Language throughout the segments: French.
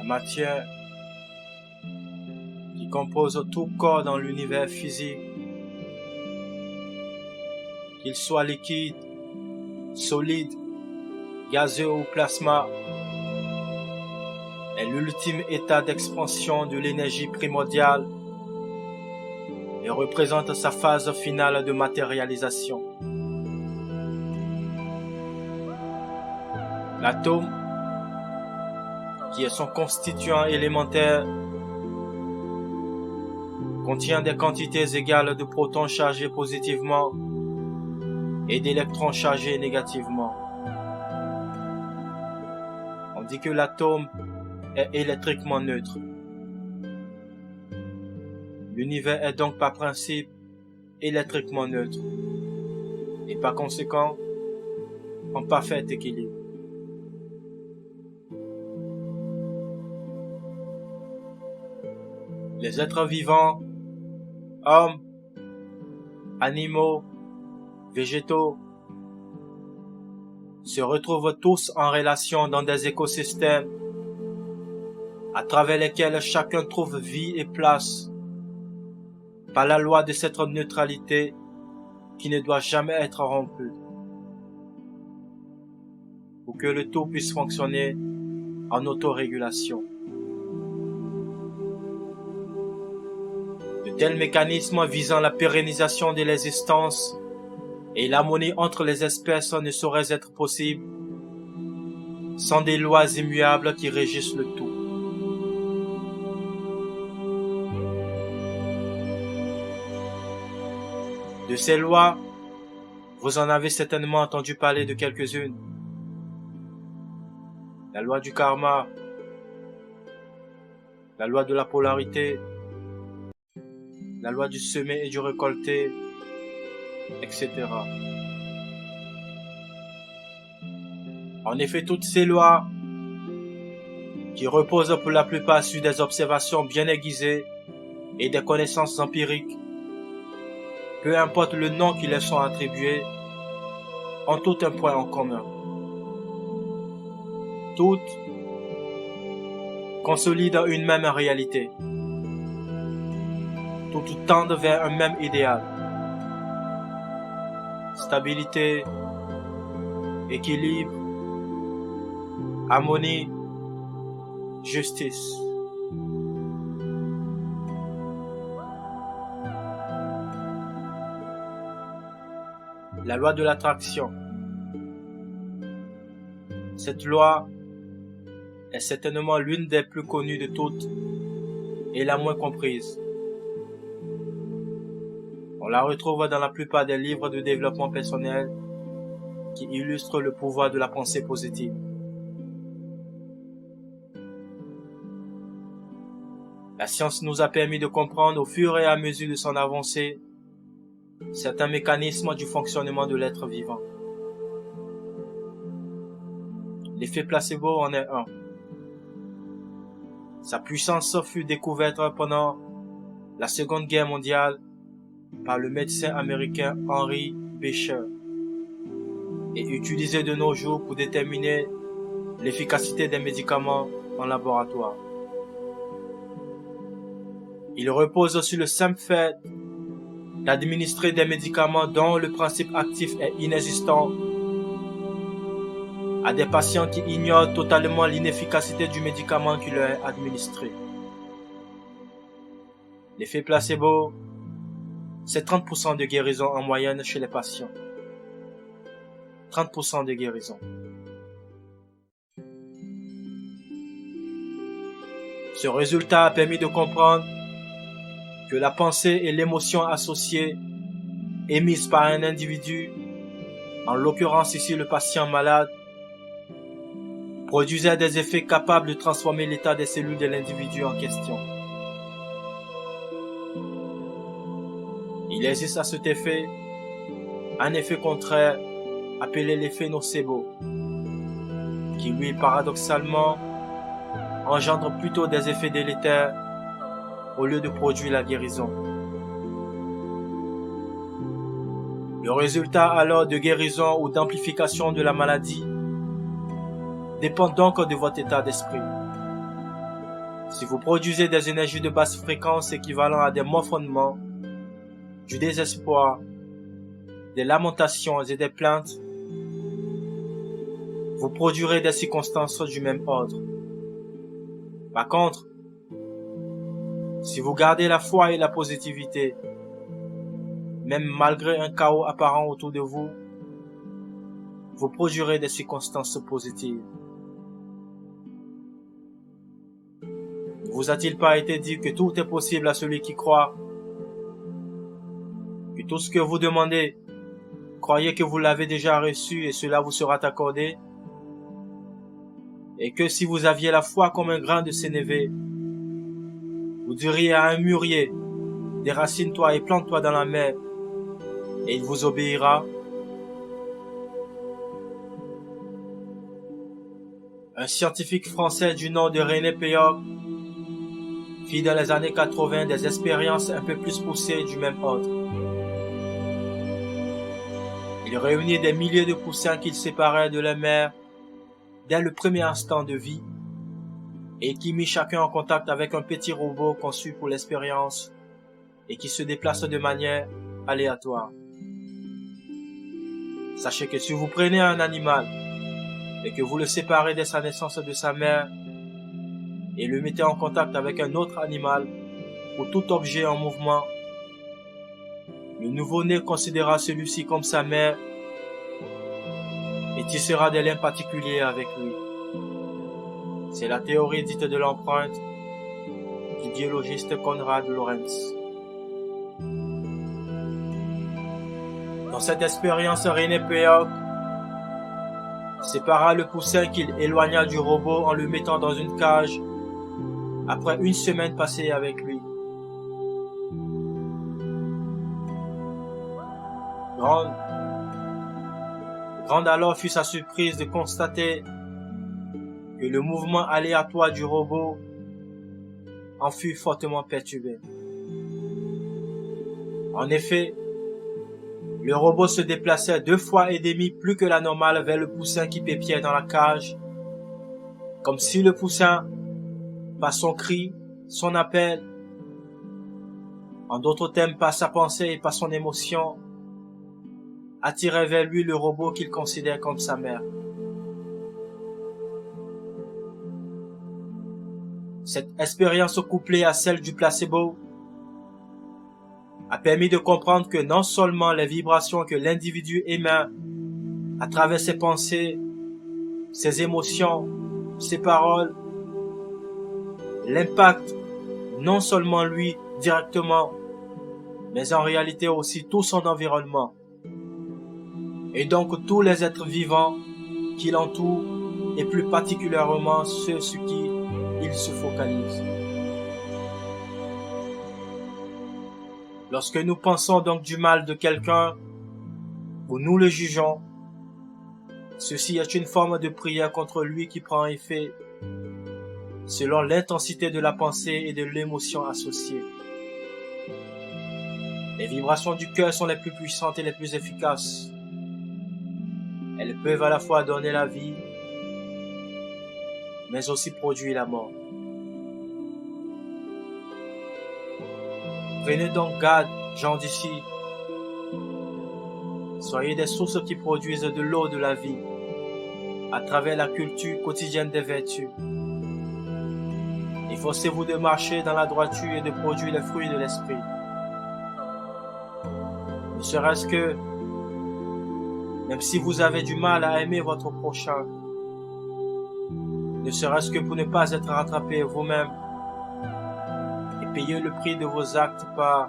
matière qui compose tout corps dans l'univers physique, qu'il soit liquide, solide, gazeux ou plasma, est l'ultime état d'expansion de l'énergie primordiale et représente sa phase finale de matérialisation. L'atome, qui est son constituant élémentaire, contient des quantités égales de protons chargés positivement et d'électrons chargés négativement. On dit que l'atome est électriquement neutre. L'univers est donc par principe électriquement neutre et par conséquent en parfait équilibre. Les êtres vivants, hommes, animaux, végétaux, se retrouvent tous en relation dans des écosystèmes à travers lesquels chacun trouve vie et place par la loi de cette neutralité qui ne doit jamais être rompue pour que le tout puisse fonctionner en autorégulation. De tels mécanismes visant la pérennisation de l'existence et l'harmonie entre les espèces ne sauraient être possibles sans des lois immuables qui régissent le tout. De ces lois, vous en avez certainement entendu parler de quelques-unes. La loi du karma, la loi de la polarité, la loi du semer et du récolter, etc. En effet, toutes ces lois, qui reposent pour la plupart sur des observations bien aiguisées et des connaissances empiriques, peu importe le nom qui leur sont attribués, ont tout un point en commun. Toutes consolident une même réalité. Toutes tendent vers un même idéal. Stabilité, équilibre, harmonie, justice. La loi de l'attraction. Cette loi est certainement l'une des plus connues de toutes et la moins comprise. On la retrouve dans la plupart des livres de développement personnel qui illustrent le pouvoir de la pensée positive. La science nous a permis de comprendre au fur et à mesure de son avancée certains mécanismes du fonctionnement de l'être vivant. L'effet placebo en est un. Sa puissance fut découverte pendant la Seconde Guerre mondiale par le médecin américain Henry Beecher et utilisée de nos jours pour déterminer l'efficacité des médicaments en laboratoire. Il repose sur le simple fait d'administrer des médicaments dont le principe actif est inexistant à des patients qui ignorent totalement l'inefficacité du médicament qui leur est administré. L'effet placebo, c'est 30% de guérison en moyenne chez les patients. 30% de guérison. Ce résultat a permis de comprendre que la pensée et l'émotion associées émises par un individu, en l'occurrence ici le patient malade, produisaient des effets capables de transformer l'état des cellules de l'individu en question. Il existe à cet effet un effet contraire appelé l'effet nocebo, qui lui paradoxalement engendre plutôt des effets délétères au lieu de produire la guérison. Le résultat alors de guérison ou d'amplification de la maladie dépend donc de votre état d'esprit. Si vous produisez des énergies de basse fréquence équivalent à des morfondements, du désespoir, des lamentations et des plaintes, vous produirez des circonstances du même ordre. Par contre, si vous gardez la foi et la positivité, même malgré un chaos apparent autour de vous, vous produirez des circonstances positives. Ne vous a-t-il pas été dit que tout est possible à celui qui croit? Que tout ce que vous demandez, croyez que vous l'avez déjà reçu et cela vous sera accordé? Et que si vous aviez la foi comme un grain de sénévé, vous diriez à un mûrier, déracine-toi et plante-toi dans la mer, et il vous obéira? Un scientifique français du nom de René Péoc fit dans les années 80 des expériences un peu plus poussées du même ordre. Il réunit des milliers de poussins qu'il séparait de la mère dès le premier instant de vie et qui mit chacun en contact avec un petit robot conçu pour l'expérience et qui se déplace de manière aléatoire. Sachez que si vous prenez un animal et que vous le séparez dès sa naissance de sa mère et le mettez en contact avec un autre animal ou tout objet en mouvement, le nouveau-né considérera celui-ci comme sa mère et tissera des liens particuliers avec lui. C'est la théorie dite de l'empreinte du biologiste Konrad Lorenz. Dans cette expérience, René Péoc sépara le poussin qu'il éloigna du robot en le mettant dans une cage après une semaine passée avec lui. Grande alors fut sa surprise de constater que le mouvement aléatoire du robot en fut fortement perturbé. En effet, le robot se déplaçait 2,5 fois plus que la normale vers le poussin qui pépiait dans la cage, comme si le poussin, par son cri, son appel, en d'autres termes par sa pensée et par son émotion, attirait vers lui le robot qu'il considère comme sa mère. Cette expérience couplée à celle du placebo a permis de comprendre que non seulement les vibrations que l'individu émet à travers ses pensées, ses émotions, ses paroles, l'impact non seulement lui directement, mais en réalité aussi tout son environnement, et donc tous les êtres vivants qui l'entourent, et plus particulièrement ceux sur qui il se focalise. Lorsque nous pensons donc du mal de quelqu'un, ou nous le jugeons, ceci est une forme de prière contre lui qui prend effet selon l'intensité de la pensée et de l'émotion associée. Les vibrations du cœur sont les plus puissantes et les plus efficaces. Elles peuvent à la fois donner la vie, mais aussi produire la mort. Prenez donc garde, gens d'ici. Soyez des sources qui produisent de l'eau de la vie, à travers la culture quotidienne des vertus. Efforcez-vous de marcher dans la droiture et de produire les fruits de l'esprit. Ne serait-ce que, même si vous avez du mal à aimer votre prochain, ne serait-ce que pour ne pas être rattrapé vous-même et payer le prix de vos actes par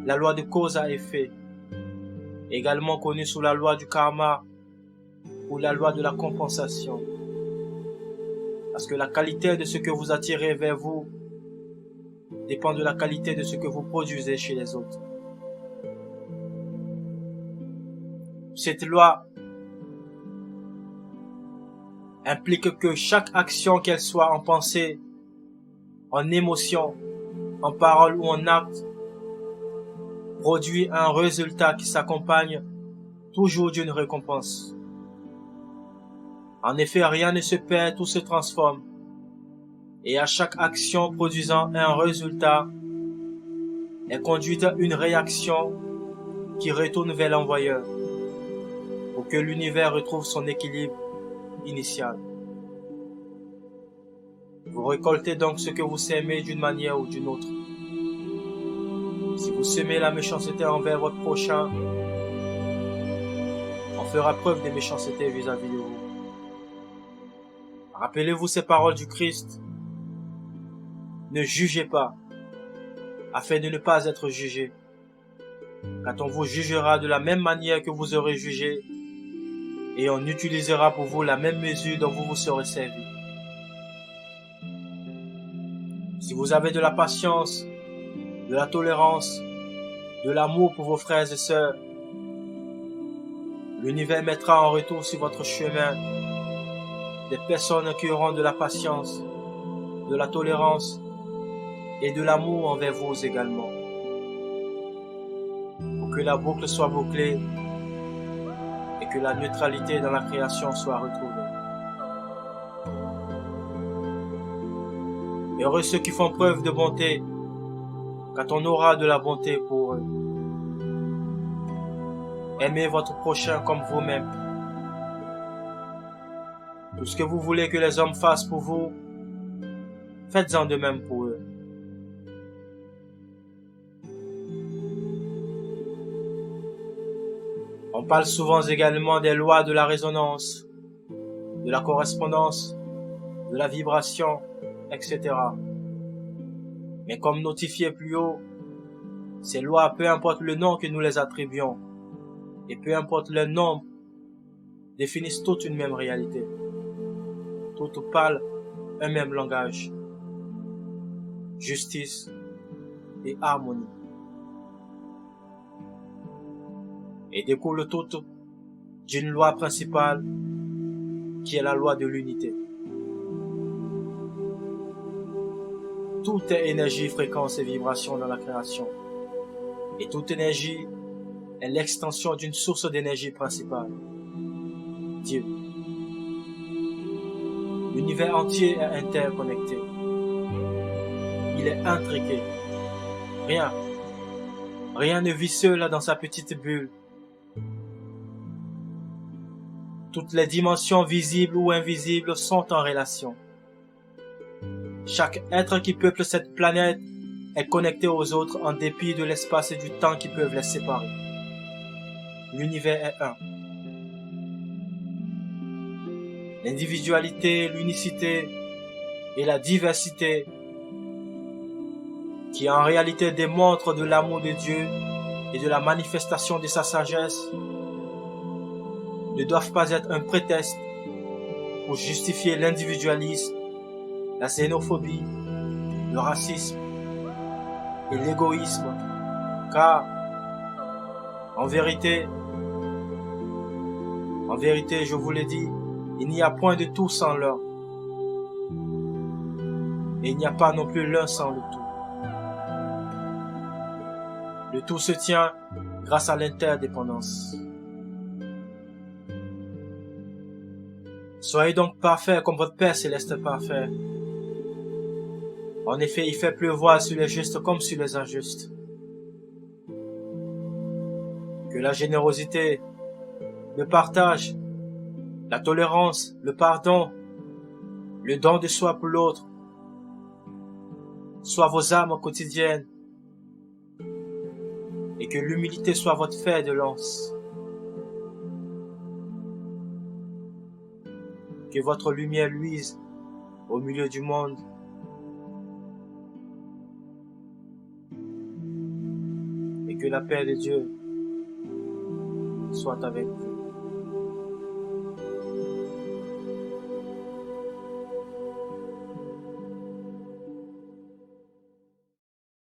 la loi de cause à effet, également connue sous la loi du karma ou la loi de la compensation. Parce que la qualité de ce que vous attirez vers vous dépend de la qualité de ce que vous produisez chez les autres. Cette loi implique que chaque action, qu'elle soit en pensée, en émotion, en parole ou en acte, produit un résultat qui s'accompagne toujours d'une récompense. En effet, rien ne se perd, tout se transforme. et à chaque action produisant un résultat est conduite une réaction qui retourne vers l'envoyeur pour que l'univers retrouve son équilibre initial. Vous récoltez donc ce que vous sémez d'une manière ou d'une autre. Si vous semez la méchanceté envers votre prochain, on fera preuve de méchanceté vis-à-vis de vous. Rappelez-vous ces paroles du Christ. Ne jugez pas, afin de ne pas être jugé. Quand on vous jugera de la même manière que vous aurez jugé, et on utilisera pour vous la même mesure dont vous vous serez servi. Si vous avez de la patience, de la tolérance, de l'amour pour vos frères et sœurs, l'univers mettra en retour sur votre chemin des personnes qui auront de la patience, de la tolérance et de l'amour envers vous également. Pour que la boucle soit bouclée et que la neutralité dans la création soit retrouvée. Heureux ceux qui font preuve de bonté, quand on aura de la bonté pour eux. Aimez votre prochain comme vous-même. Tout ce que vous voulez que les hommes fassent pour vous, faites-en de même pour eux. On parle souvent également des lois de la résonance, de la correspondance, de la vibration, etc. Mais comme notifié plus haut, ces lois, peu importe le nom que nous les attribuons, et peu importe leur nombre, définissent toute une même réalité. Toutes parlent un même langage. Justice et harmonie. Et découlent toutes d'une loi principale qui est la loi de l'unité. Tout est énergie, fréquence et vibration dans la création. Et toute énergie est l'extension d'une source d'énergie principale, Dieu. L'univers entier est interconnecté. Il est intriqué. Rien ne vit seul dans sa petite bulle. Toutes les dimensions visibles ou invisibles sont en relation. Chaque être qui peuple cette planète est connecté aux autres en dépit de l'espace et du temps qui peuvent les séparer. L'univers est un. L'individualité, l'unicité et la diversité qui en réalité démontrent de l'amour de Dieu et de la manifestation de sa sagesse ne doivent pas être un prétexte pour justifier l'individualisme, la xénophobie, le racisme et l'égoïsme, car en vérité, je vous l'ai dit, il n'y a point de tout sans l'un. Et il n'y a pas non plus l'un sans le tout. Le tout se tient grâce à l'interdépendance. Soyez donc parfaits comme votre Père Céleste est parfait. En effet, il fait pleuvoir sur les justes comme sur les injustes. Que la générosité, le partage, la tolérance, le pardon, le don de soi pour l'autre, soient vos âmes quotidiennes, et que l'humilité soit votre fer de lance. Que votre lumière luise au milieu du monde. Et que la paix de Dieu soit avec vous.